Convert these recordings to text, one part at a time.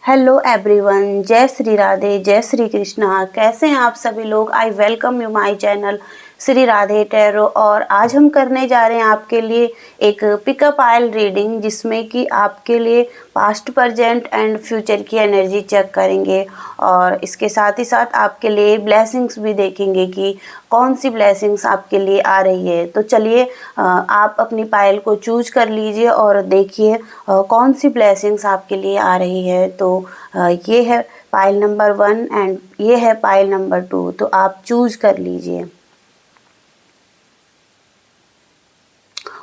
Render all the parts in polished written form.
Hello everyone, जय श्री राधे, जय श्री कृष्णा। कैसे हैं आप सभी लोग? I welcome you my channel Shri Radhe tarot. और आज हम करने जा रहे हैं आपके लिए एक पिकअप आयल रीडिंग, जिसमें कि आपके लिए पास्ट, प्रेजेंट एंड फ्यूचर की एनर्जी चेक करेंगे। और इसके साथ ही साथ आपके लिए ब्लेसिंग्स भी देखेंगे कि कौन सी ब्लेसिंग्स आपके लिए आ रही है। तो चलिए आप अपनी पायल को चूज कर लीजिए और देखिए कौन सी ब्लेसिंग्स आपके लिए आ रही है। तो ये है पायल नंबर 1 एंड ये है पायल नंबर 2। तो आप चूज कर लीजिए।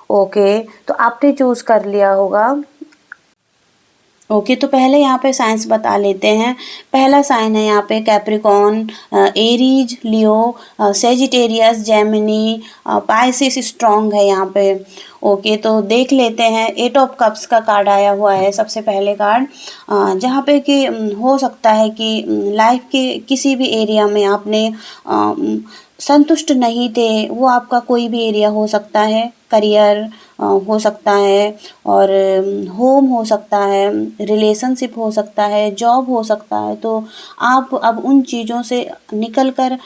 ओके, तो आपने चूज कर लिया होगा। ओके, तो पहले यहाँ पे साइंस बता लेते हैं। पहला साइन है यहाँ पे कैप्रिकॉन, एरीज, लियो, सेजिटेरियस, जेमिनी, पाइसिस स्ट्रॉन्ग है यहाँ पे। ओके, तो देख लेते हैं। 8 ऑफ कप्स का कार्ड आया हुआ है सबसे पहले कार्ड, जहाँ पे कि हो सकता है कि लाइफ के किसी भी एरिया में आपने संतुष्ट नहीं थे। वो आपका कोई भी एरिया हो सकता है, करियर हो सकता है, और होम हो सकता है, रिलेशनशिप हो सकता है, जॉब हो सकता है। तो आप अब उन चीज़ों से निकल कर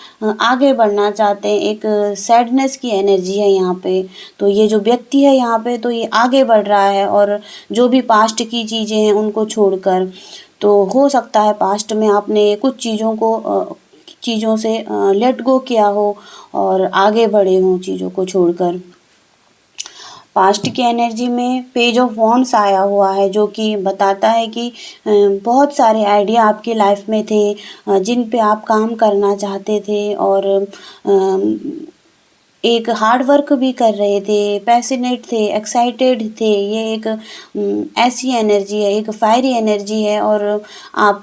आगे बढ़ना चाहते हैं। एक सैडनेस की एनर्जी है यहाँ पे। तो ये जो व्यक्ति है यहाँ पे, तो ये आगे बढ़ रहा है, और जो भी पास्ट की चीज़ें हैं उनको छोड़कर। तो हो सकता है पास्ट में आपने कुछ चीज़ों से लेट गो किया हो और आगे बढ़े हों चीज़ों को छोड़कर। पास्ट की एनर्जी में पेज ऑफ वॉन्ड्स आया हुआ है, जो कि बताता है कि बहुत सारे आइडिया आपकी लाइफ में थे, जिन पे आप काम करना चाहते थे, और एक हार्ड वर्क भी कर रहे थे, पैशनेट थे, एक्साइटेड थे। ये एक ऐसी एनर्जी है, एक फायरी एनर्जी है, और आप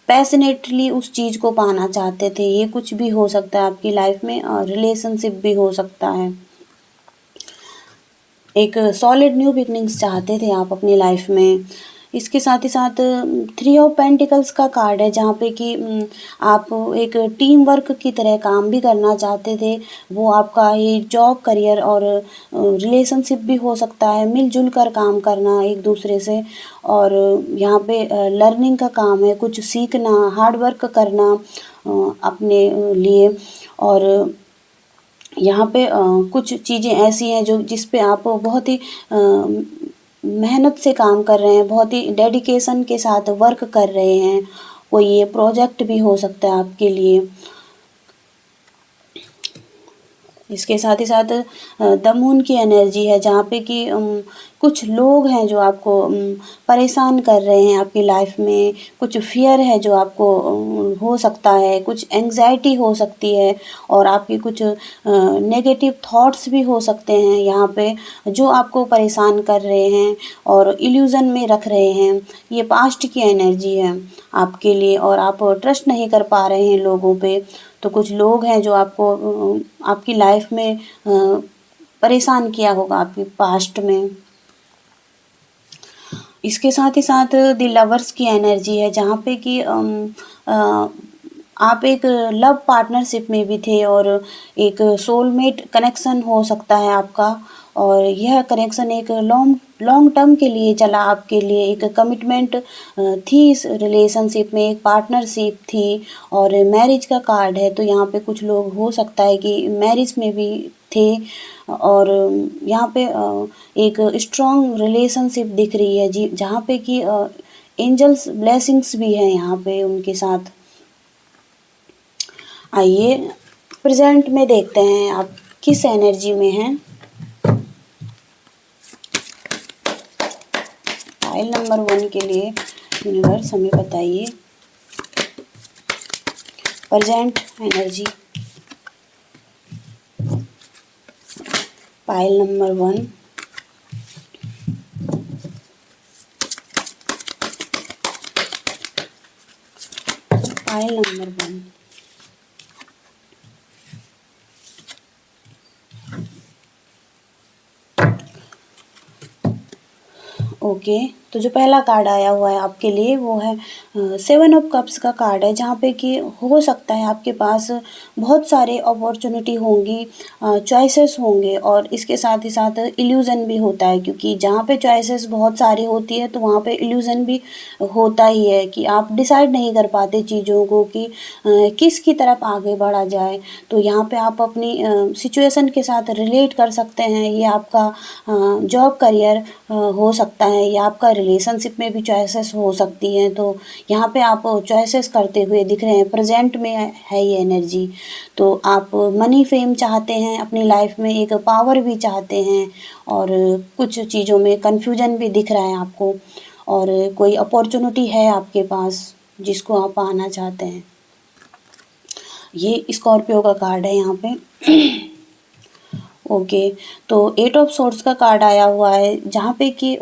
पैशनेटली उस चीज़ को पाना चाहते थे। ये कुछ भी हो सकता है आपकी लाइफ में, और रिलेशनशिप भी हो सकता है। एक सॉलिड न्यू बिगनिंग्स चाहते थे आप अपनी लाइफ में। इसके साथ ही साथ 3 ऑफ पेंटिकल्स का कार्ड है, जहाँ पे कि आप एक टीम वर्क की तरह काम भी करना चाहते थे। वो आपका ये जॉब, करियर और रिलेशनशिप भी हो सकता है, मिलजुल कर काम करना एक दूसरे से। और यहाँ पे लर्निंग का काम है, कुछ सीखना, हार्ड वर्क करना अपने लिए। और यहाँ पे कुछ चीज़ें ऐसी हैं जो जिस पे आप बहुत ही मेहनत से काम कर रहे हैं, बहुत ही डेडिकेशन के साथ वर्क कर रहे हैं। कोई ये प्रोजेक्ट भी हो सकता है आपके लिए। इसके साथ ही साथ द मून की एनर्जी है, जहाँ पे कि कुछ लोग हैं जो आपको परेशान कर रहे हैं आपकी लाइफ में। कुछ फियर है जो आपको हो सकता है, कुछ एंग्जाइटी हो सकती है, और आपकी कुछ नेगेटिव थॉट्स भी हो सकते हैं यहाँ पे, जो आपको परेशान कर रहे हैं और इल्यूज़न में रख रहे हैं। ये पास्ट की एनर्जी है आपके लिए, और आप ट्रस्ट नहीं कर पा रहे हैं लोगों पे। तो कुछ लोग हैं जो आपको आपकी लाइफ में परेशान किया होगा आपकी पास्ट में। इसके साथ ही साथ द लवर्स की एनर्जी है, जहाँ पे कि आप एक लव पार्टनरशिप में भी थे, और एक सोलमेट कनेक्शन हो सकता है आपका। और यह कनेक्शन एक लॉन्ग लॉन्ग टर्म के लिए चला आपके लिए। एक कमिटमेंट थी इस रिलेशनशिप में, एक पार्टनरशिप थी, और मैरिज का कार्ड है। तो यहाँ पे कुछ लोग हो सकता है कि मैरिज में भी थे, और यहाँ पे एक स्ट्रॉन्ग रिलेशनशिप दिख रही है जी, जहाँ पे कि एंजल्स ब्लेसिंग्स भी हैं यहाँ पे उनके साथ। आइए प्रेजेंट में देखते हैं आप किस एनर्जी में हैं। फाइल नंबर 1 के लिए यूनिवर्स हमें बताइए present energy. File number 1, file number 1। Okay, तो जो पहला कार्ड आया हुआ है आपके लिए वो है 7 ऑफ कप्स का कार्ड है, जहाँ पे कि हो सकता है आपके पास बहुत सारे अपॉर्चुनिटी होंगी, चॉइसेस होंगे, और इसके साथ ही साथ इल्यूज़न भी होता है, क्योंकि जहाँ पे चॉइसेस बहुत सारी होती है तो वहाँ पे इल्यूज़न भी होता ही है कि आप डिसाइड नहीं कर पाते चीज़ों को कि किसकी तरफ आगे बढ़ा जाए। तो यहाँ पे आप अपनी सिचुएशन के साथ रिलेट कर सकते हैं। ये आपका जॉब करियर हो सकता है, या आपका रिलेशनशिप में भी चॉइसेस हो सकती हैं। तो यहाँ पे आप चॉइसेस करते हुए दिख रहे हैं, प्रेजेंट में है ये एनर्जी। तो आप मनी फेम चाहते हैं अपनी लाइफ में, एक पावर भी चाहते हैं, और कुछ चीज़ों में कन्फ्यूजन भी दिख रहा है आपको, और कोई अपॉर्चुनिटी है आपके पास जिसको आप पाना चाहते हैं। ये स्कॉर्पियो का कार्ड है यहाँ पे। ओके, तो 8 ऑफ सोर्ड्स का कार्ड आया हुआ है, जहाँ पे कि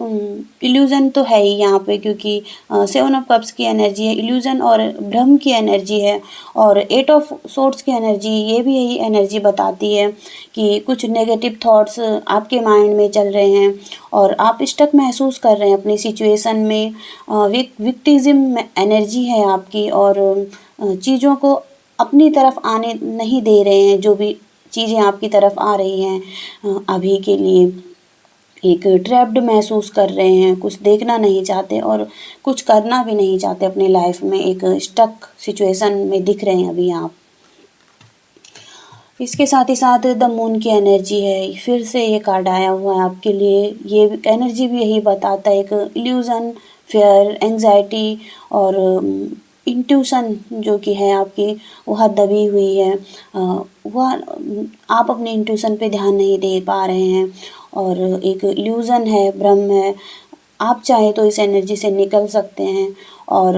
इल्यूज़न तो है ही यहाँ पे, क्योंकि 7 ऑफ कप्स की एनर्जी है, इल्यूज़न और भ्रम की एनर्जी है, और 8 ऑफ सोर्ड्स की एनर्जी ये भी यही एनर्जी बताती है कि कुछ नेगेटिव थॉट्स आपके माइंड में चल रहे हैं, और आप स्टक महसूस कर रहे हैं अपनी सिचुएशन में। विक्टिज्म एनर्जी है आपकी, और चीज़ों को अपनी तरफ आने नहीं दे रहे हैं, जो भी चीज़ें आपकी तरफ आ रही हैं अभी के लिए एक ट्रैप्ड महसूस कर रहे हैं, कुछ देखना नहीं चाहते और कुछ करना भी नहीं चाहते अपनी लाइफ में, एक स्टक सिचुएशन में दिख रहे हैं अभी आप। इसके साथ ही साथ द मून की एनर्जी है, फिर से ये कार्ड आया हुआ है आपके लिए। ये एनर्जी भी यही बताता है, एक इल्यूज़न, फियर, एंग्जाइटी और इंट्यूशन जो कि है आपकी वह दबी हुई है। वह आप अपने इंट्यूशन पे ध्यान नहीं दे पा रहे हैं, और एक इल्यूज़न है, भ्रम है। आप चाहे तो इस एनर्जी से निकल सकते हैं, और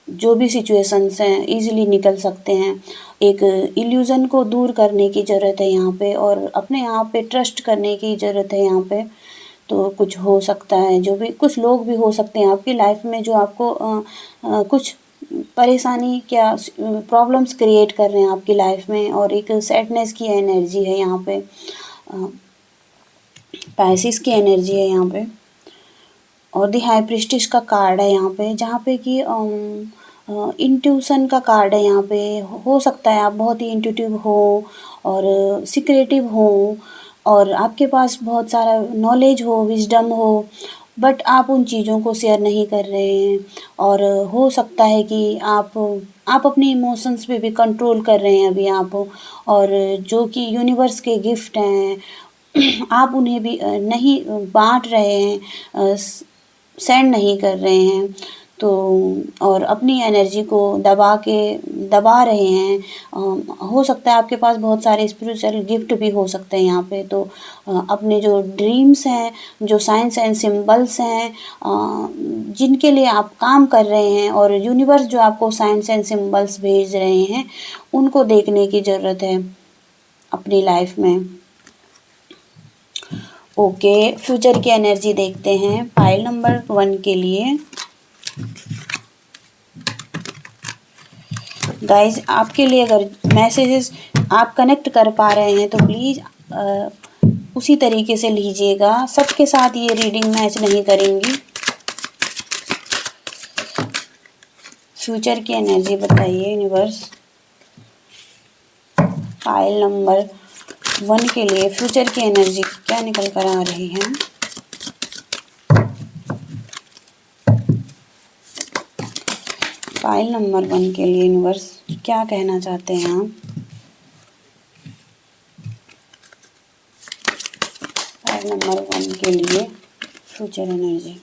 जो भी सिचुएशंस हैं ईज़िली निकल सकते हैं। एक इल्यूज़न को दूर करने की ज़रूरत है यहाँ पे, और अपने आप पे ट्रस्ट करने की ज़रूरत है यहाँ पे। तो कुछ हो सकता है, जो भी कुछ लोग भी हो सकते हैं आपकी लाइफ में जो आपको कुछ परेशानी क्या प्रॉब्लम्स क्रिएट कर रहे हैं आपकी लाइफ में, और एक सैडनेस की एनर्जी है यहाँ पे, पैसिस की एनर्जी है यहाँ पे, और द हाई प्रीस्टिस का कार्ड है यहाँ पे, जहाँ पे कि इंट्यूशन का कार्ड है यहाँ पे। हो सकता है आप बहुत ही इंट्यूटिव हो और सीक्रेटिव हो, और आपके पास बहुत सारा नॉलेज हो, विजडम हो, बट आप उन चीज़ों को शेयर नहीं कर रहे हैं। और हो सकता है कि आप अपने इमोशंस पे भी कंट्रोल कर रहे हैं अभी आप, और जो कि यूनिवर्स के गिफ्ट हैं आप उन्हें भी नहीं बांट रहे हैं, सेंड नहीं कर रहे हैं। तो और अपनी एनर्जी को दबा रहे हैं। हो सकता है आपके पास बहुत सारे स्पिरिचुअल गिफ्ट भी हो सकते हैं यहाँ पे। तो अपने जो ड्रीम्स हैं, जो साइंस एंड सिंबल्स हैं, जिनके लिए आप काम कर रहे हैं, और यूनिवर्स जो आपको साइंस एंड सिंबल्स भेज रहे हैं, उनको देखने की ज़रूरत है अपनी लाइफ में। ओके, फ्यूचर की एनर्जी देखते हैं पाइल नंबर 1 के लिए। गाइज, आपके लिए अगर मैसेजेस आप कनेक्ट कर पा रहे हैं तो प्लीज़ उसी तरीके से लीजिएगा। सबके साथ ये रीडिंग मैच नहीं करेंगी। फ्यूचर की एनर्जी बताइए यूनिवर्स, पाइल नंबर 1 के लिए फ्यूचर की एनर्जी क्या निकल कर आ रही है। पाइल नंबर 1 के लिए यूनिवर्स क्या कहना चाहते हैं आप। पाइल नंबर 1 के लिए फ्यूचर एनर्जी।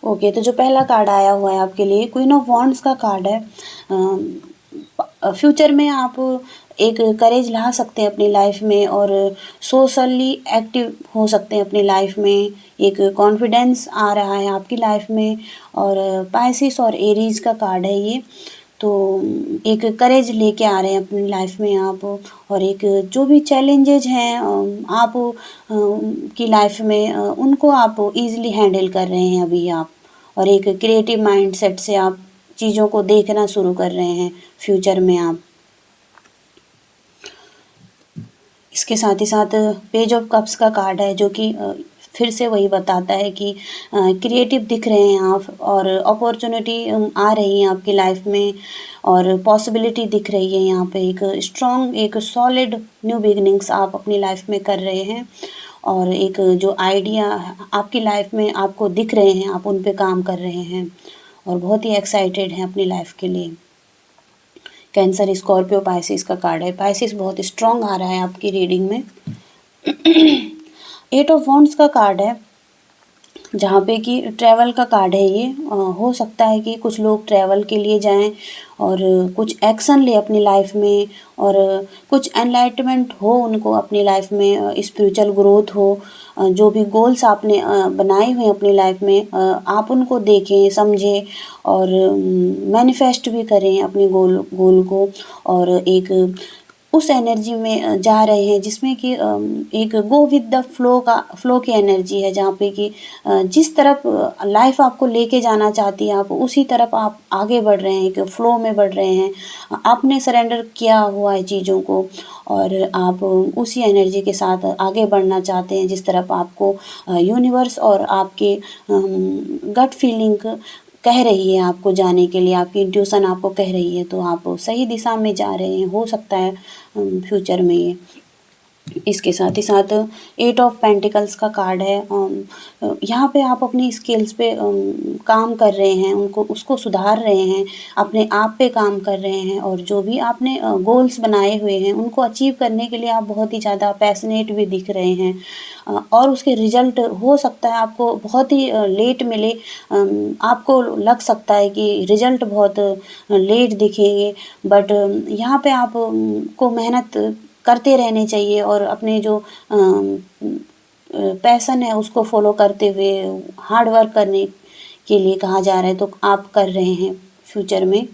ओके, तो जो पहला कार्ड आया हुआ है आपके लिए क्वीन ऑफ वॉन्ड्स का कार्ड है। फ्यूचर में आप एक करेज ला सकते हैं अपनी लाइफ में, और सोशली एक्टिव हो सकते हैं अपनी लाइफ में। एक कॉन्फिडेंस आ रहा है आपकी लाइफ में, और पाइसिस और एरीज का कार्ड है ये। तो एक करेज लेके आ रहे हैं अपनी लाइफ में आप, और एक जो भी चैलेंजेज हैं आप की लाइफ में, उनको आप इजीली हैंडल कर रहे हैं अभी आप, और एक क्रिएटिव माइंडसेट से आप चीज़ों को देखना शुरू कर रहे हैं फ्यूचर में आप। इसके साथ ही साथ पेज ऑफ कप्स का कार्ड है, जो कि फिर से वही बताता है कि क्रिएटिव दिख रहे हैं आप, और अपॉर्चुनिटी आ रही है आपकी लाइफ में, और पॉसिबिलिटी दिख रही है यहाँ पे। एक स्ट्रॉन्ग, एक सॉलिड न्यू बिगिनिंग्स आप अपनी लाइफ में कर रहे हैं, और एक जो आइडिया आपकी लाइफ में आपको दिख रहे हैं, आप उन पे काम कर रहे हैं, और बहुत ही एक्साइटेड हैं अपनी लाइफ के लिए। कैंसर, स्कॉर्पियो, पाइसिस का कार्ड है। पाइसिस बहुत स्ट्रॉन्ग आ रहा है आपकी रीडिंग में। 8 ऑफ वॉन्ड्स का कार्ड है, जहाँ पे कि ट्रैवल का कार्ड है ये। हो सकता है कि कुछ लोग ट्रैवल के लिए जाएं और कुछ एक्शन ले अपनी लाइफ में, और कुछ एनलाइटमेंट हो उनको अपनी लाइफ में, स्पिरिचुअल ग्रोथ हो। जो भी गोल्स आपने बनाए हुए हैं अपनी लाइफ में, आप उनको देखें, समझें, और मैनिफेस्ट भी करें अपने गोल को, और एक उस एनर्जी में जा रहे हैं जिसमें कि एक गो विद द फ्लो की एनर्जी है, जहाँ पे कि जिस तरफ लाइफ आपको लेके जाना चाहती है, आप उसी तरफ आप आगे बढ़ रहे हैं, एक फ्लो में बढ़ रहे हैं। आपने सरेंडर किया हुआ है चीज़ों को, और आप उसी एनर्जी के साथ आगे बढ़ना चाहते हैं जिस तरफ आपको यूनिवर्स और आपके गट फीलिंग कह रही है आपको जाने के लिए, आपकी इंट्यूशन आपको कह रही है, तो आप सही दिशा में जा रहे हैं, हो सकता है फ्यूचर में ये। इसके साथ ही साथ 8 ऑफ पेंटिकल्स का कार्ड है। यहाँ पे आप अपनी स्किल्स पे काम कर रहे हैं, उसको सुधार रहे हैं, अपने आप पे काम कर रहे हैं, और जो भी आपने गोल्स बनाए हुए हैं उनको अचीव करने के लिए आप बहुत ही ज़्यादा पैशनेट भी दिख रहे हैं, और उसके रिजल्ट हो सकता है आपको बहुत ही लेट मिले। आपको लग सकता है कि रिजल्ट बहुत लेट दिखेंगे, बट यहाँ पे आप को मेहनत करते रहने चाहिए, और अपने जो पैशन है उसको फॉलो करते हुए हार्ड वर्क करने के लिए कहा जा रहा है, तो आप कर रहे हैं फ्यूचर में।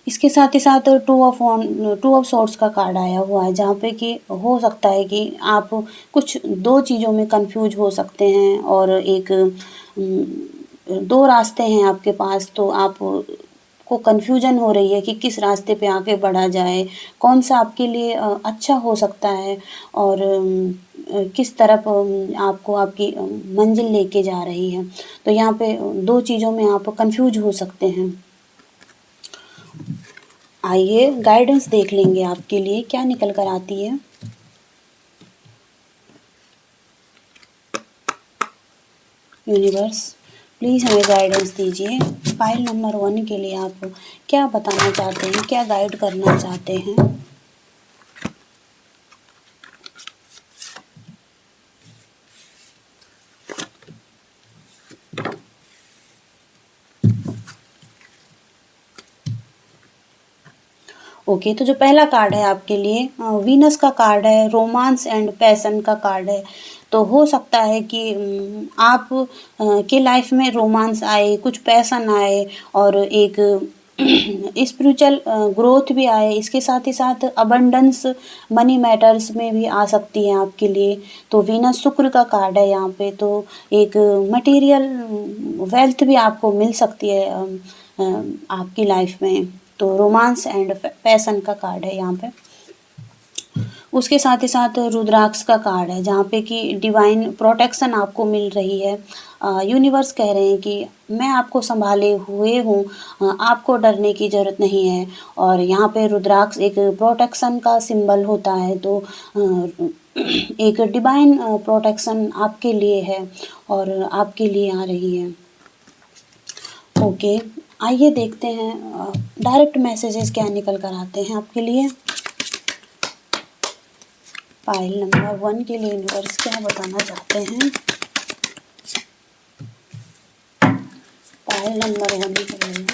इसके साथ ही साथ टू ऑफ सॉर्ड्स का कार्ड आया हुआ है, जहाँ पे कि हो सकता है कि आप कुछ दो चीज़ों में कंफ्यूज हो सकते हैं, और एक दो रास्ते हैं आपके पास, तो आप को कन्फ्यूजन हो रही है कि किस रास्ते पे आगे बढ़ा जाए, कौन सा आपके लिए अच्छा हो सकता है, और किस तरफ आपको आपकी मंजिल लेके जा रही है। तो यहाँ पे दो चीज़ों में आप कंफ्यूज हो सकते हैं। आइए गाइडेंस देख लेंगे आपके लिए क्या निकल कर आती है। यूनिवर्स, प्लीज़ हमें गाइडेंस दीजिए। फाइल नंबर 1 के लिए आप क्या बताना चाहते हैं, क्या गाइड करना चाहते हैं। ओके, तो जो पहला कार्ड है आपके लिए वीनस का कार्ड है, रोमांस एंड पैशन का कार्ड है। तो हो सकता है कि आप के लाइफ में रोमांस आए, कुछ पैशन आए, और एक स्पिरिचुअल ग्रोथ भी आए। इसके साथ ही साथ अबंडेंस मनी मैटर्स में भी आ सकती है आपके लिए। तो वीनस शुक्र का कार्ड है यहाँ पे, तो एक मटेरियल वेल्थ भी आपको मिल सकती है आपकी लाइफ में। तो रोमांस एंड पैशन का कार्ड है यहाँ पे। उसके साथ ही साथ रुद्राक्ष का कार्ड है, जहाँ पे कि डिवाइन प्रोटेक्शन आपको मिल रही है। यूनिवर्स कह रहे हैं कि मैं आपको संभाले हुए हूँ, आपको डरने की ज़रूरत नहीं है। और यहाँ पे रुद्राक्ष एक प्रोटेक्शन का सिंबल होता है, तो एक डिवाइन प्रोटेक्शन आपके लिए है और आपके लिए आ रही है। ओके, आइए देखते हैं डायरेक्ट मैसेजेस क्या निकल कर आते हैं आपके लिए। फाइल नंबर 1 के लिए यूनिवर्स क्या बताना चाहते हैं। फाइल नंबर 1 के लिए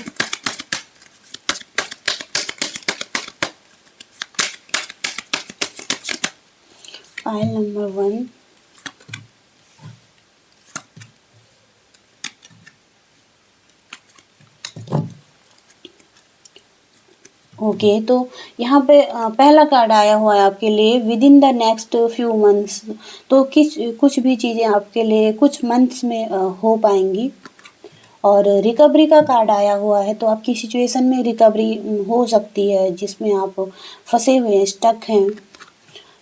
फाइल नंबर 1। ओके, तो यहाँ पे पहला कार्ड आया हुआ है आपके लिए with in the next few months. तो कुछ भी चीज़ें आपके लिए कुछ मंथ्स में हो पाएंगी। और रिकवरी का कार्ड आया हुआ है, तो आपकी सिचुएशन में रिकवरी हो सकती है जिसमें आप फंसे हुए हैं, स्टक हैं।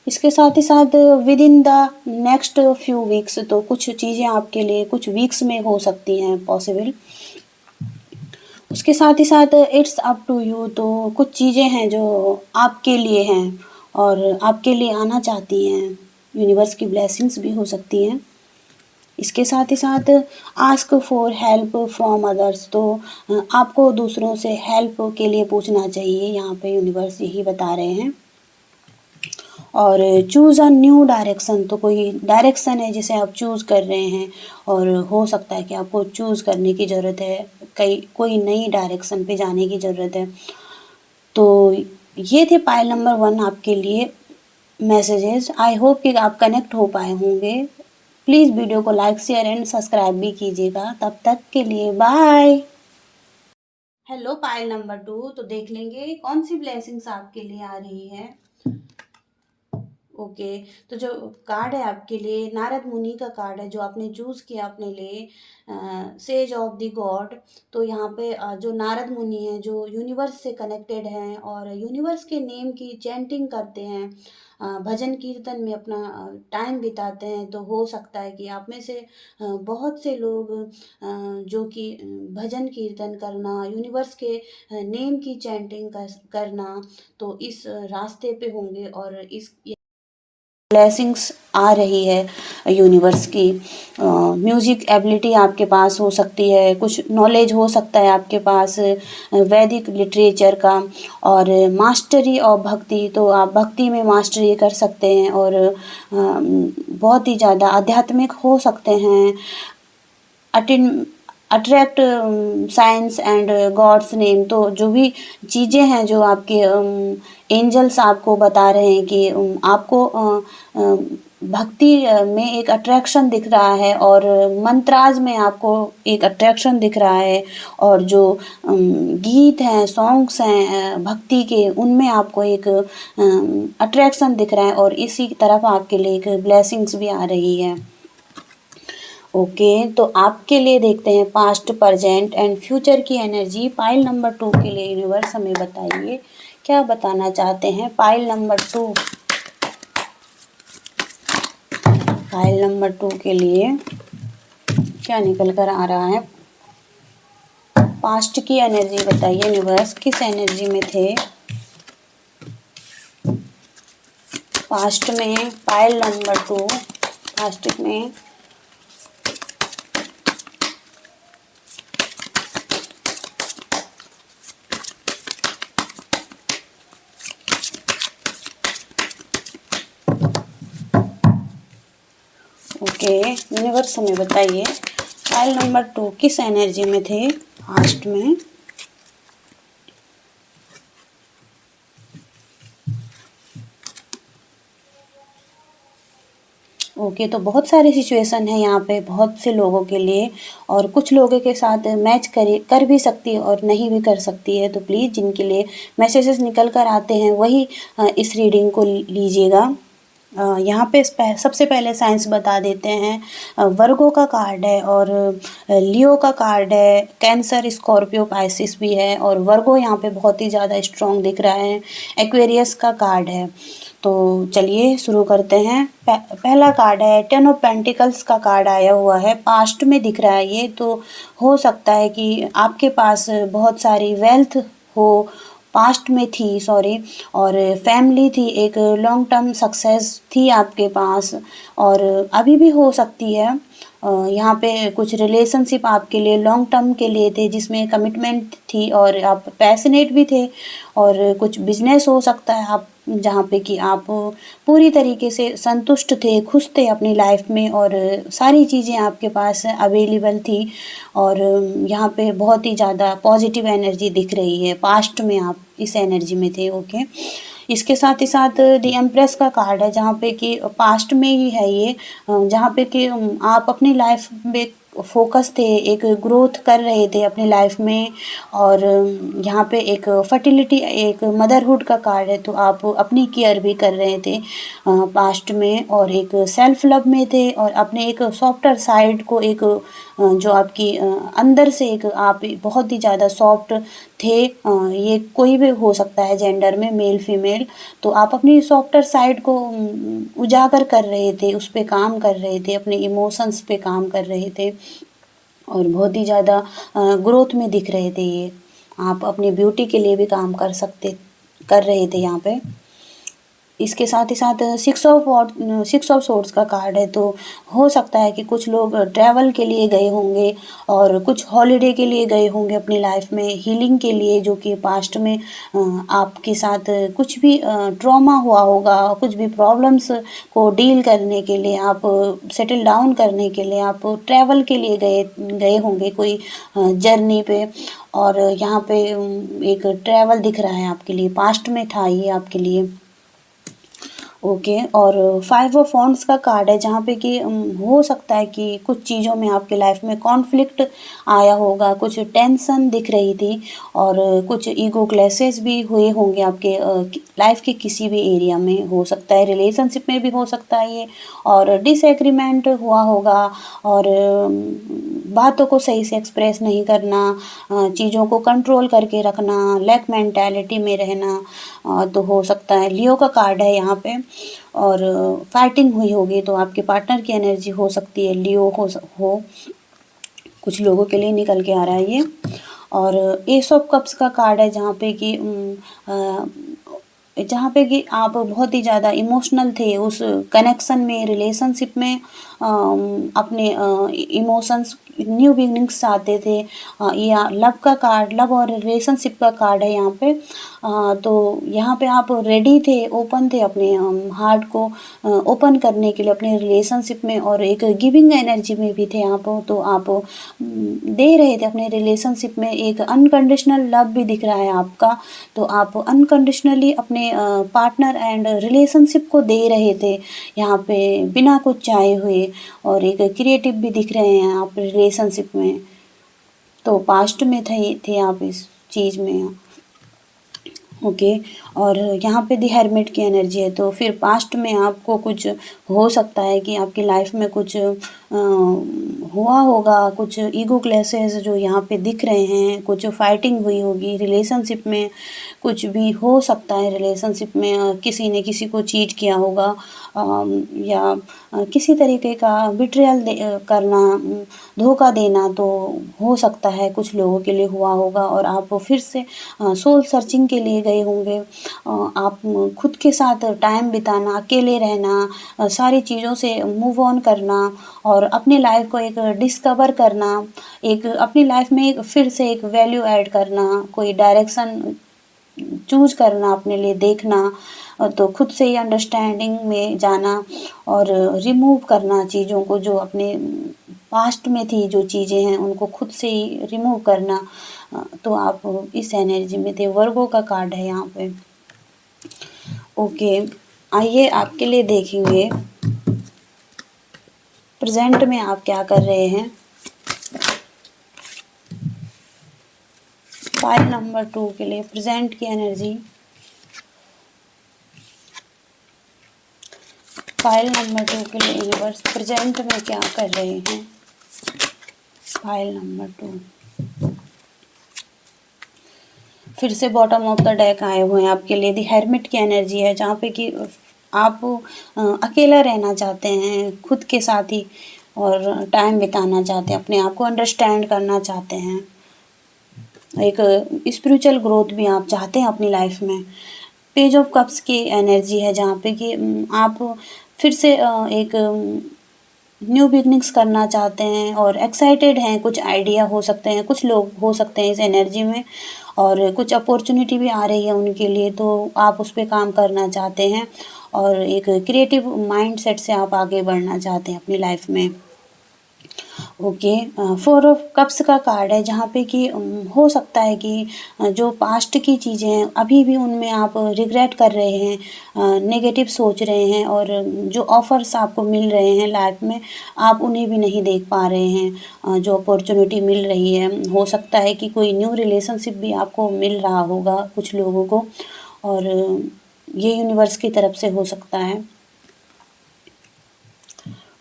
इसके साथ ही साथ with in the next few weeks, तो कुछ चीज़ें आपके लिए कुछ वीक्स में हो सकती हैं पॉसिबल। उसके साथ ही साथ इट्स अप टू यू, तो कुछ चीज़ें हैं जो आपके लिए हैं और आपके लिए आना चाहती हैं, यूनिवर्स की ब्लेसिंग्स भी हो सकती हैं। इसके साथ ही साथ ask for help from others, तो आपको दूसरों से हेल्प के लिए पूछना चाहिए, यहाँ पे यूनिवर्स यही बता रहे हैं। और चूज़ अ न्यू डायरेक्शन, तो कोई डायरेक्शन है जिसे आप चूज़ कर रहे हैं और हो सकता है कि आपको चूज़ करने की ज़रूरत है, कोई नई डायरेक्शन पे जाने की ज़रूरत है। तो ये थे पाइल नंबर 1 आपके लिए मैसेजेस। आई होप कि आप कनेक्ट हो पाए होंगे। प्लीज़ वीडियो को लाइक शेयर एंड सब्सक्राइब भी कीजिएगा। तब तक के लिए बाय। हेलो पाइल नंबर 2, तो देख लेंगे कौन सी ब्लेसिंग्स आपके लिए आ रही है। ओके, तो जो कार्ड है आपके लिए नारद मुनि का कार्ड है, जो आपने चूज़ किया अपने लिए, सेज ऑफ द गॉड। तो यहाँ पे जो नारद मुनि हैं, जो यूनिवर्स से कनेक्टेड हैं और यूनिवर्स के नेम की चैंटिंग करते हैं, भजन कीर्तन में अपना टाइम बिताते हैं, तो हो सकता है कि आप में से बहुत से लोग जो कि भजन कीर्तन करना, यूनिवर्स के नेम की चैंटिंग करना, तो इस रास्ते पे होंगे और इस ब्लेसिंग्स आ रही है यूनिवर्स की। म्यूज़िक एबिलिटी आपके पास हो सकती है, कुछ नॉलेज हो सकता है आपके पास वैदिक लिटरेचर का, और मास्टरी और भक्ति, तो आप भक्ति में मास्टरी कर सकते हैं और बहुत ही ज़्यादा आध्यात्मिक हो सकते हैं। Attract science and God's name, तो जो भी चीज़ें हैं जो आपके एंजल्स आपको बता रहे हैं कि आपको भक्ति में एक अट्रैक्शन दिख रहा है और मंत्राज में आपको एक अट्रैक्शन दिख रहा है, और जो गीत हैं, सॉन्ग्स हैं भक्ति के, उनमें आपको एक अट्रैक्शन दिख रहा है और इसी तरफ आपके लिए एक ब्लेसिंग्स भी आ रही है। ओके, तो आपके लिए देखते हैं पास्ट, प्रेजेंट एंड फ्यूचर की एनर्जी। पाइल नंबर 2 के लिए यूनिवर्स हमें बताइए क्या बताना चाहते हैं। पाइल नंबर 2, पाइल नंबर 2 के लिए क्या निकल कर आ रहा है। पास्ट की एनर्जी बताइए यूनिवर्स, किस एनर्जी में थे पास्ट में। पाइल नंबर 2 पास्ट में ओके, यूनिवर्स हमें बताइए फाइल नंबर 2 किस एनर्जी में थे पास्ट में। ओके, तो बहुत सारी सिचुएशन है यहाँ पे बहुत से लोगों के लिए, और कुछ लोगों के साथ मैच कर भी सकती है और नहीं भी कर सकती है। तो प्लीज़ जिनके लिए मैसेजेस निकल कर आते हैं वही इस रीडिंग को लीजिएगा। यहाँ पे सबसे पहले साइंस बता देते हैं। वर्गो का कार्ड है और लियो का कार्ड है, कैंसर, स्कॉर्पियो, पाइसिस भी है, और वर्गो यहाँ पे बहुत ही ज़्यादा स्ट्रॉन्ग दिख रहा है। एक्वेरियस का कार्ड है। तो चलिए शुरू करते हैं। पहला कार्ड है 10 ऑफ पेंटिकल्स का कार्ड आया हुआ है, पास्ट में दिख रहा है ये। तो हो सकता है कि आपके पास बहुत सारी वेल्थ हो, पास्ट में थी सॉरी, और फैमिली थी, एक लॉन्ग टर्म सक्सेस थी आपके पास, और अभी भी हो सकती है। यहाँ पे कुछ रिलेशनशिप आपके लिए लॉन्ग टर्म के लिए थे जिसमें कमिटमेंट थी और आप पैशनेट भी थे, और कुछ बिजनेस हो सकता है आप जहाँ पे कि आप पूरी तरीके से संतुष्ट थे, खुश थे अपनी लाइफ में, और सारी चीज़ें आपके पास अवेलेबल थी, और यहाँ पे बहुत ही ज़्यादा पॉजिटिव एनर्जी दिख रही है। पास्ट में आप इस एनर्जी में थे। ओके, इसके साथ ही साथ द एम्प्रेस का कार्ड है, जहाँ पे कि पास्ट में ही है ये, जहाँ पे कि आप अपनी लाइफ में फोकस थे, एक ग्रोथ कर रहे थे अपनी लाइफ में। और यहाँ पे एक फर्टिलिटी, एक मदरहुड का कार्ड है, तो आप अपनी केयर भी कर रहे थे पास्ट में, और एक सेल्फ लव में थे, और अपने एक सॉफ्टर साइड को, एक जो आपकी अंदर से एक आप बहुत ही ज़्यादा सॉफ्ट थे। ये कोई भी हो सकता है जेंडर में, मेल फीमेल। तो आप अपनी सॉफ्टर साइड को उजागर कर रहे थे, उस पे काम कर रहे थे, अपने इमोशंस पे काम कर रहे थे, और बहुत ही ज़्यादा ग्रोथ में दिख रहे थे ये। आप अपनी ब्यूटी के लिए भी काम कर रहे थे यहाँ पे। इसके साथ ही साथ सिक्स ऑफ सोर्ड्स का कार्ड है, तो हो सकता है कि कुछ लोग ट्रैवल के लिए गए होंगे, और कुछ हॉलिडे के लिए गए होंगे अपनी लाइफ में, हीलिंग के लिए, जो कि पास्ट में आपके साथ कुछ भी ट्रॉमा हुआ होगा, कुछ भी प्रॉब्लम्स को डील करने के लिए, आप सेटल डाउन करने के लिए आप ट्रैवल के लिए गए होंगे कोई जर्नी पे। और यहाँ पे एक ट्रैवल दिख रहा है आपके लिए, पास्ट में था ये आपके लिए। ओके, और 5 ऑफ वॉन्ड्स का कार्ड है, जहाँ पे कि हो सकता है कि कुछ चीज़ों में आपके लाइफ में कॉन्फ्लिक्ट आया होगा, कुछ टेंशन दिख रही थी, और कुछ ईगो क्लैशेस भी हुए होंगे आपके लाइफ के किसी भी एरिया में। हो सकता है रिलेशनशिप में भी हो सकता है ये, और डिसएग्रीमेंट हुआ होगा, और बातों को सही से एक्सप्रेस नहीं करना, चीज़ों को कंट्रोल करके रखना, लैक मेंटालिटी में रहना। तो हो सकता है लियो का कार्ड है यहाँ पे, और फाइटिंग हुई होगी, तो आपके पार्टनर की एनर्जी हो सकती है लियो हो कुछ लोगों के लिए निकल के आ रहा है ये। और एस ऑफ कप्स का कार्ड है, जहाँ पे कि आप बहुत ही ज़्यादा इमोशनल थे उस कनेक्शन में, रिलेशनशिप में, अपने इमोशंस, न्यू बिगनिंग्स चाहते थे। या लव का कार्ड, लव और रिलेशनशिप का कार्ड है यहाँ पे। तो यहाँ पे आप रेडी थे, ओपन थे अपने हार्ट को ओपन करने के लिए अपने रिलेशनशिप में, और एक गिविंग एनर्जी में भी थे आप। तो आप दे रहे थे अपने रिलेशनशिप में, एक अनकंडीशनल लव भी दिख रहा है आपका। तो आप अनकंडीशनली अपने पार्टनर एंड रिलेशनशिप को दे रहे थे यहाँ पे, बिना कुछ चाहे हुए, और एक क्रिएटिव भी दिख रहे हैं आप रिलेशनशिप में। तो पास्ट में थे आप इस चीज़ में। ओके, और यहाँ पे दी हेरमिट की एनर्जी है, तो फिर पास्ट में आपको कुछ हो सकता है कि आपकी लाइफ में कुछ हुआ होगा, कुछ ईगो क्लैशेस जो यहाँ पे दिख रहे हैं, कुछ फाइटिंग हुई होगी रिलेशनशिप में, कुछ भी हो सकता है रिलेशनशिप में किसी ने किसी को चीट किया होगा, या किसी तरीके का बिट्रियल करना, धोखा देना, तो हो सकता है कुछ लोगों के लिए हुआ होगा। और आप फिर से सोल सर्चिंग के लिए गए होंगे, आप खुद के साथ टाइम बिताना, अकेले रहना, सारी चीज़ों से मूव ऑन करना, और अपनी लाइफ को एक डिस्कवर करना, एक अपनी लाइफ में एक फिर से एक वैल्यू ऐड करना, कोई डायरेक्शन चूज करना, अपने लिए देखना, तो खुद से ही अंडरस्टैंडिंग में जाना, और रिमूव करना चीज़ों को जो अपने पास्ट में थी, जो चीज़ें हैं उनको खुद से ही रिमूव करना। तो आप इस एनर्जी में थे। वर्गो का कार्ड है यहाँ पे। ओके, आइए आपके लिए देखेंगे प्रेजेंट में आप क्या कर रहे हैं। फाइल नंबर 2 के लिए प्रेजेंट की एनर्जी, फाइल नंबर 2 के लिए यूनिवर्स प्रेजेंट में क्या कर रहे हैं। फाइल नंबर 2 फिर से बॉटम ऑफ द डेक आए हुए हैं आपके लिए। दी हेरमिट की एनर्जी है, जहाँ पे कि आप अकेला रहना चाहते हैं खुद के साथ ही, और टाइम बिताना चाहते हैं, अपने आप को अंडरस्टैंड करना चाहते हैं, एक स्पिरिचुअल ग्रोथ भी आप चाहते हैं अपनी लाइफ में। पेज ऑफ कप्स की एनर्जी है, जहाँ पे कि आप फिर से एक न्यू बिगनिंग्स करना चाहते हैं, और एक्साइटेड हैं, कुछ आइडिया हो सकते हैं, कुछ लोग हो सकते हैं इस एनर्जी में, और कुछ अपॉर्चुनिटी भी आ रही है उनके लिए, तो आप उस पर काम करना चाहते हैं, और एक क्रिएटिव माइंड सेट से आप आगे बढ़ना चाहते हैं अपनी लाइफ में। ओके, 4 ऑफ कप्स का कार्ड है जहाँ पे कि हो सकता है कि जो पास्ट की चीज़ें हैं अभी भी उनमें आप रिग्रेट कर रहे हैं, नेगेटिव सोच रहे हैं, और जो ऑफ़र्स आपको मिल रहे हैं लाइफ में आप उन्हें भी नहीं देख पा रहे हैं। जो अपॉर्चुनिटी मिल रही है, हो सकता है कि कोई न्यू रिलेशनशिप भी आपको मिल रहा होगा कुछ लोगों को, और ये यूनिवर्स की तरफ से हो सकता है।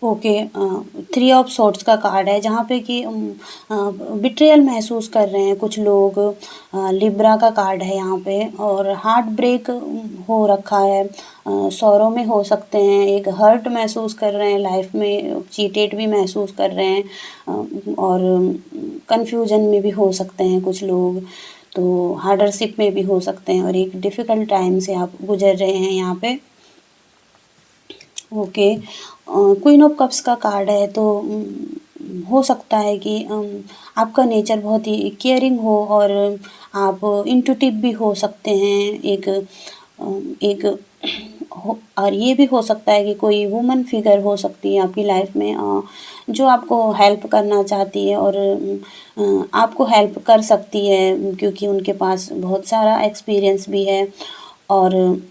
ओके, 3 ऑफ सॉर्ड्स का कार्ड है जहाँ पे कि बिट्रेयल महसूस कर रहे हैं कुछ लोग। लिब्रा का कार्ड है यहाँ पे, और हार्ट ब्रेक हो रखा है, सौरों में हो सकते हैं, एक हर्ट महसूस कर रहे हैं लाइफ में, चीटेड भी महसूस कर रहे हैं, और कन्फ्यूजन में भी हो सकते हैं कुछ लोग, तो हार्डरशिप में भी हो सकते हैं, और एक डिफ़िकल्ट टाइम से आप गुजर रहे हैं यहाँ पे। ओके, क्वीन ऑफ कप्स का कार्ड है, तो हो सकता है कि आपका नेचर बहुत ही केयरिंग हो, और आप इंट्यूटिव भी हो सकते हैं, एक हो, और ये भी हो सकता है कि कोई वुमन फिगर हो सकती है आपकी लाइफ में, जो आपको हेल्प करना चाहती है, और आपको हेल्प कर सकती है क्योंकि उनके पास बहुत सारा एक्सपीरियंस भी है, और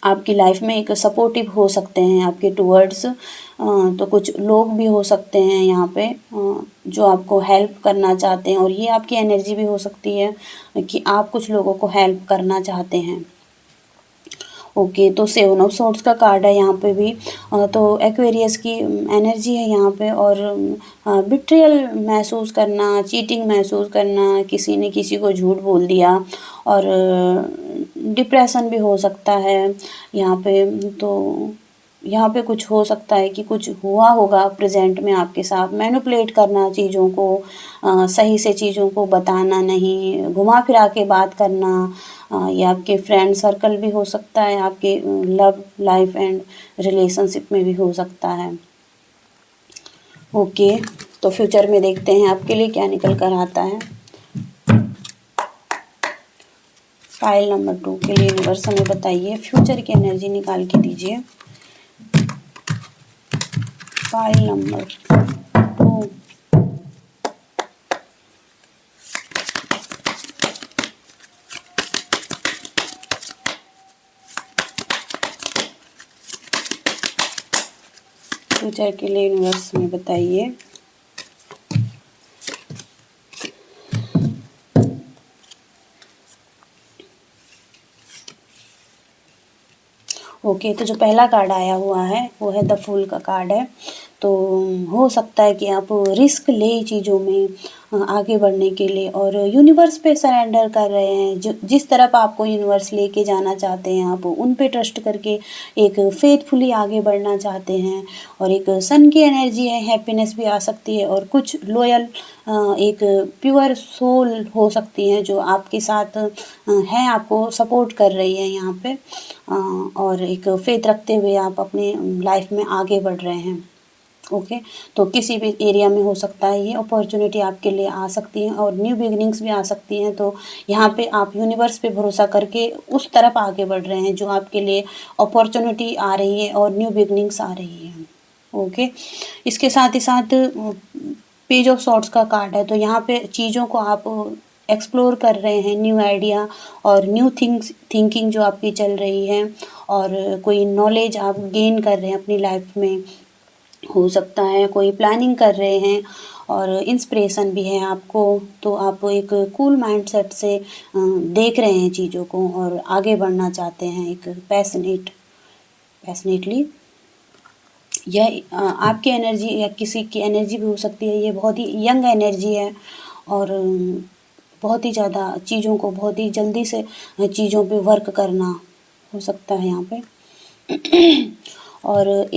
आपकी लाइफ में एक सपोर्टिव हो सकते हैं आपके टुवर्ड्स। तो कुछ लोग भी हो सकते हैं यहाँ पे जो आपको हेल्प करना चाहते हैं, और ये आपकी एनर्जी भी हो सकती है कि आप कुछ लोगों को हेल्प करना चाहते हैं। ओके, तो 7 ऑफ सॉर्ड्स का कार्ड है यहाँ पे भी, तो एक्वेरियस की एनर्जी है यहाँ पे, और बिट्रियल महसूस करना, चीटिंग महसूस करना, किसी ने किसी को झूठ बोल दिया, और डिप्रेशन भी हो सकता है यहाँ पे। तो यहाँ पे कुछ हो सकता है कि कुछ हुआ होगा प्रेजेंट में आपके साथ, मैनिपुलेट करना चीज़ों को, सही से चीज़ों को बताना नहीं, घुमा फिरा के बात करना, या आपके फ्रेंड सर्कल भी हो सकता है, आपके लव लाइफ एंड रिलेशनशिप में भी हो सकता है। ओके, तो फ्यूचर में देखते हैं आपके लिए क्या निकल कर आता है। फाइल नंबर 2 के लिए यूनिवर्स हमें बताइए, फ्यूचर की एनर्जी निकाल के दीजिए। File number 2। फ्यूचर के लिए यूनिवर्स में बताइए। ओके, तो जो पहला कार्ड आया हुआ है वो है द फूल का कार्ड है। तो हो सकता है कि आप रिस्क लें चीज़ों में आगे बढ़ने के लिए, और यूनिवर्स पे सरेंडर कर रहे हैं। जो जिस तरफ आपको यूनिवर्स लेके जाना चाहते हैं आप उन पे ट्रस्ट करके एक फेथफुली आगे बढ़ना चाहते हैं, और एक सन की एनर्जी है, हैप्पीनेस भी आ सकती है, और कुछ लॉयल एक प्योर सोल हो सकती है जो आपके साथ हैं, आपको सपोर्ट कर रही है यहाँ पे, और एक फेथ रखते हुए आप अपने लाइफ में आगे बढ़ रहे हैं। ओके, तो किसी भी एरिया में हो सकता है ये अपॉर्चुनिटी आपके लिए आ सकती है, और न्यू बिगनिंग्स भी आ सकती हैं। तो यहाँ पे आप यूनिवर्स पे भरोसा करके उस तरफ आगे बढ़ रहे हैं जो आपके लिए अपॉर्चुनिटी आ रही है और न्यू बिगनिंग्स आ रही है। ओके, इसके साथ ही साथ पेज ऑफ सॉर्ड्स का कार्ड है, तो यहाँ पे चीज़ों को आप एक्सप्लोर कर रहे हैं, न्यू आइडिया और न्यू थिंकिंग जो आपकी चल रही है, और कोई नॉलेज आप गेन कर रहे हैं अपनी लाइफ में, हो सकता है कोई प्लानिंग कर रहे हैं, और इंस्पिरेशन भी है आपको। तो आप एक कूल माइंडसेट से देख रहे हैं चीज़ों को और आगे बढ़ना चाहते हैं एक पैशनेटली। यह आपकी एनर्जी या किसी की एनर्जी भी हो सकती है, ये बहुत ही यंग एनर्जी है, और बहुत ही ज़्यादा चीज़ों को बहुत ही जल्दी से चीज़ों पे वर्क करना हो सकता है यहाँ पे। और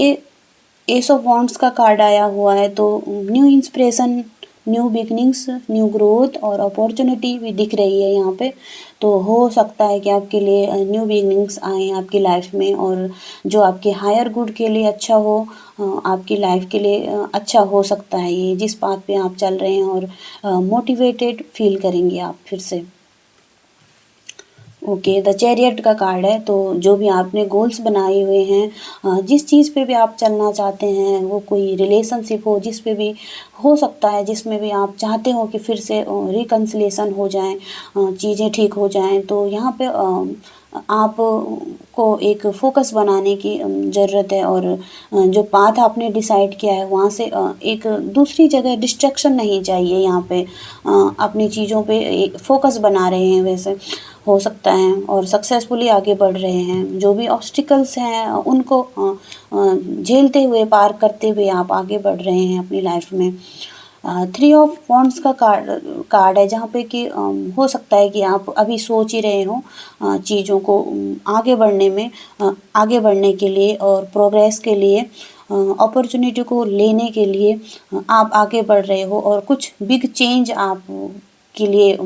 एस ऑफ वॉन्ड्स का कार्ड आया हुआ है, तो new inspiration, new beginnings, new growth और अपॉर्चुनिटी भी दिख रही है यहाँ पे। तो हो सकता है कि आपके लिए न्यू बिगनिंग्स आएँ आपकी लाइफ में, और जो आपके हायर गुड के लिए अच्छा हो, आपकी लाइफ के लिए अच्छा हो सकता है ये जिस बात पे आप चल रहे हैं, और मोटिवेटेड फील करेंगे आप फिर से। ओके, द चैरियट का कार्ड है, तो जो भी आपने गोल्स बनाए हुए हैं, जिस चीज़ पे भी आप चलना चाहते हैं, वो कोई रिलेशनशिप हो, जिस पे भी हो सकता है, जिसमें भी आप चाहते हो कि फिर से रिकन्सिलिएशन हो जाए, चीज़ें ठीक हो जाएँ, तो यहाँ पे आप को एक फ़ोकस बनाने की ज़रूरत है, और जो पाथ आपने डिसाइड किया है वहाँ से एक दूसरी जगह डिस्ट्रैक्शन नहीं चाहिए यहाँ पे। अपनी चीज़ों पे एक फ़ोकस बना रहे हैं वैसे हो सकता है, और सक्सेसफुली आगे बढ़ रहे हैं। जो भी ऑब्स्टिकल्स हैं उनको झेलते हुए, पार करते हुए आप आगे बढ़ रहे हैं अपनी लाइफ में। थ्री ऑफ वॉन्ड्स का कार्ड है, जहाँ पे कि हो सकता है कि आप अभी सोच ही रहे हो चीज़ों को आगे बढ़ने में, आगे बढ़ने के लिए और प्रोग्रेस के लिए, अपॉर्चुनिटी को लेने के लिए आप आगे बढ़ रहे हो, और कुछ बिग चेंज आप के लिए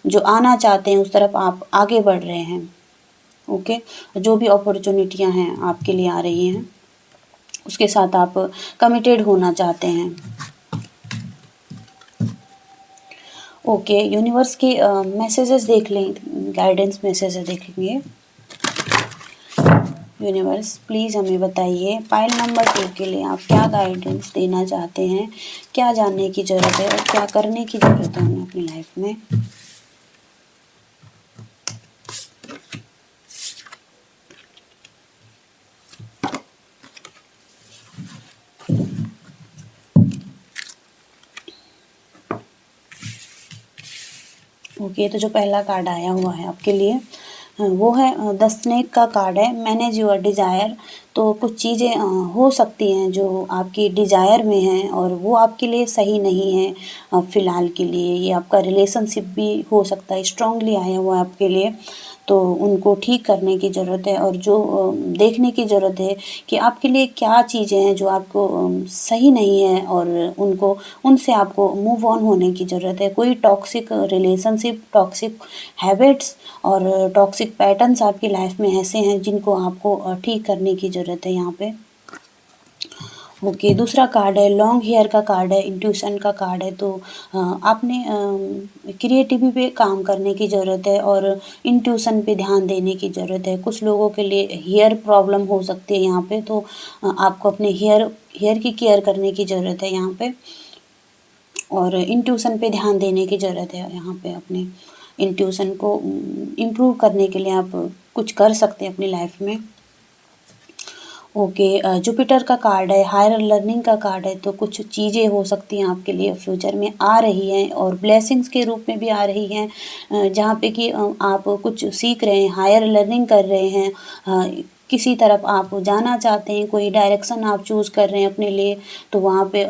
जो आना चाहते हैं उस तरफ आप आगे बढ़ रहे हैं। ओके, जो भी अपॉर्चुनिटियाँ हैं आपके लिए आ रही हैं उसके साथ आप कमिटेड होना चाहते हैं। ओके, यूनिवर्स के मैसेजेस देख लें, गाइडेंस मैसेजेस देखेंगे। यूनिवर्स प्लीज़ हमें बताइए पाइल नंबर 2 के लिए आप क्या गाइडेंस देना चाहते हैं, क्या जानने की ज़रूरत है और क्या करने की ज़रूरत है हमें अपनी लाइफ में। ओके, तो जो पहला कार्ड आया हुआ है आपके लिए वो है द स्नेक का कार्ड है, मैनेज योर डिज़ायर। तो कुछ चीज़ें हो सकती हैं जो आपकी डिज़ायर में हैं और वो आपके लिए सही नहीं है फ़िलहाल के लिए। ये आपका रिलेशनशिप भी हो सकता है, स्ट्रांगली आया हुआ है आपके लिए, तो उनको ठीक करने की ज़रूरत है, और जो देखने की ज़रूरत है कि आपके लिए क्या चीज़ें हैं जो आपको सही नहीं है, और उनको उनसे आपको मूव ऑन होने की ज़रूरत है। कोई टॉक्सिक रिलेशनशिप, टॉक्सिक हैबिट्स और टॉक्सिक पैटर्न्स आपकी लाइफ में ऐसे हैं जिनको आपको ठीक करने की ज़रूरत है यहाँ पे। ओके, दूसरा कार्ड है लॉन्ग हेयर का कार्ड है, इंट्यूशन का कार्ड है, तो आपने क्रिएटिविटी पे काम करने की ज़रूरत है और इंट्यूशन पे ध्यान देने की ज़रूरत है। कुछ लोगों के लिए हेयर प्रॉब्लम हो सकती है यहाँ पे, तो आपको अपने हेयर की केयर करने की ज़रूरत है यहाँ पे, और इंट्यूशन पे ध्यान देने की ज़रूरत है यहाँ पे। अपने इंट्यूशन को इम्प्रूव करने के लिए आप कुछ कर सकते हैं अपनी लाइफ में। ओके, जुपिटर का कार्ड है, हायर लर्निंग का कार्ड है, तो कुछ चीज़ें हो सकती हैं आपके लिए फ्यूचर में आ रही हैं और ब्लेसिंग्स के रूप में भी आ रही हैं, जहाँ पे कि आप कुछ सीख रहे हैं, हायर लर्निंग कर रहे हैं, किसी तरफ आप जाना चाहते हैं, कोई डायरेक्शन आप चूज़ कर रहे हैं अपने लिए, तो वहाँ पे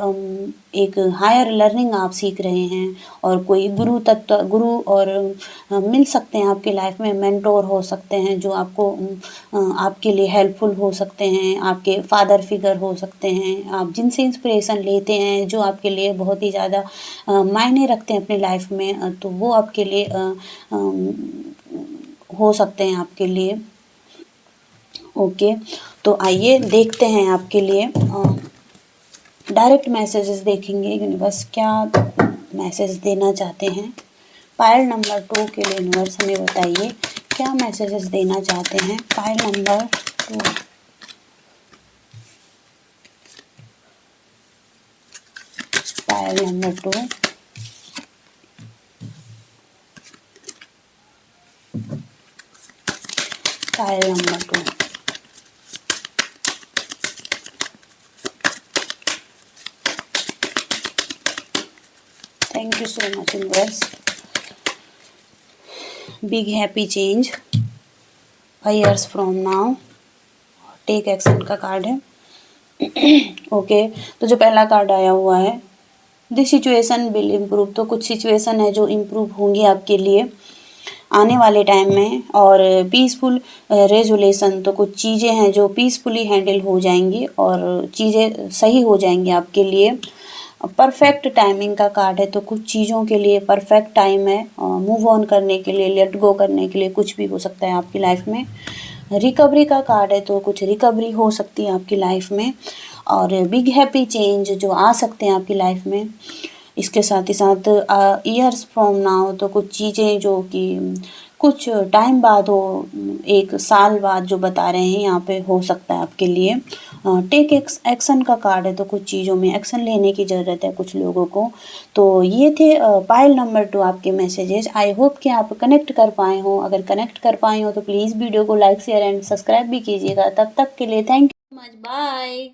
एक हायर लर्निंग आप सीख रहे हैं, और कोई गुरु और मिल सकते हैं आपकी लाइफ में, मेंटोर हो सकते हैं जो आपको आपके लिए हेल्पफुल हो सकते हैं, आपके फादर फिगर हो सकते हैं, आप जिनसे इंस्पिरेशन लेते हैं, जो आपके लिए बहुत ही ज़्यादा मायने रखते हैं अपनी लाइफ में, तो वो आपके लिए हो सकते हैं आपके लिए। ओके, तो आइए देखते हैं आपके लिए डायरेक्ट मैसेजेस देखेंगे, यूनिवर्स क्या मैसेज देना चाहते हैं। पायल नंबर 2 के लिए यूनिवर्स हमें बताइए क्या मैसेजेस देना चाहते हैं। Pile number 2, pile number 2, pile number 2। Thank you so much, universe. Big happy change 5 years from now. Take action का कार्ड है। ओके, तो जो पहला कार्ड आया हुआ है दिस सिचुएशन विल इम्प्रूव, तो कुछ सिचुएशन है जो इम्प्रूव होंगी आपके लिए आने वाले टाइम में, और पीसफुल रेजुलेशन, तो कुछ चीज़ें हैं जो पीसफुली हैंडल हो जाएंगी और चीज़ें सही हो जाएंगी आपके लिए। परफेक्ट टाइमिंग का कार्ड है, तो कुछ चीज़ों के लिए परफेक्ट टाइम है मूव ऑन करने के लिए, लेट गो करने के लिए, कुछ भी हो सकता है आपकी लाइफ में। रिकवरी का कार्ड है, तो कुछ रिकवरी हो सकती है आपकी लाइफ में, और बिग हैप्पी चेंज जो आ सकते हैं आपकी लाइफ में। इसके साथ ही साथ ईयर्स फ्रॉम नाउ, तो कुछ चीज़ें जो कि कुछ टाइम बाद हो, 1 साल बाद जो बता रहे हैं यहाँ पे हो सकता है आपके लिए। टेक एक्शन का कार्ड है, तो कुछ चीज़ों में एक्शन लेने की ज़रूरत है कुछ लोगों को। तो ये थे पाइल नंबर 2 आपके मैसेजेस। आई होप कि आप कनेक्ट कर पाए हों। अगर कनेक्ट कर पाए हो तो प्लीज़ वीडियो को लाइक शेयर एंड सब्सक्राइब भी कीजिएगा। तब तक के लिए thank you so much, bye.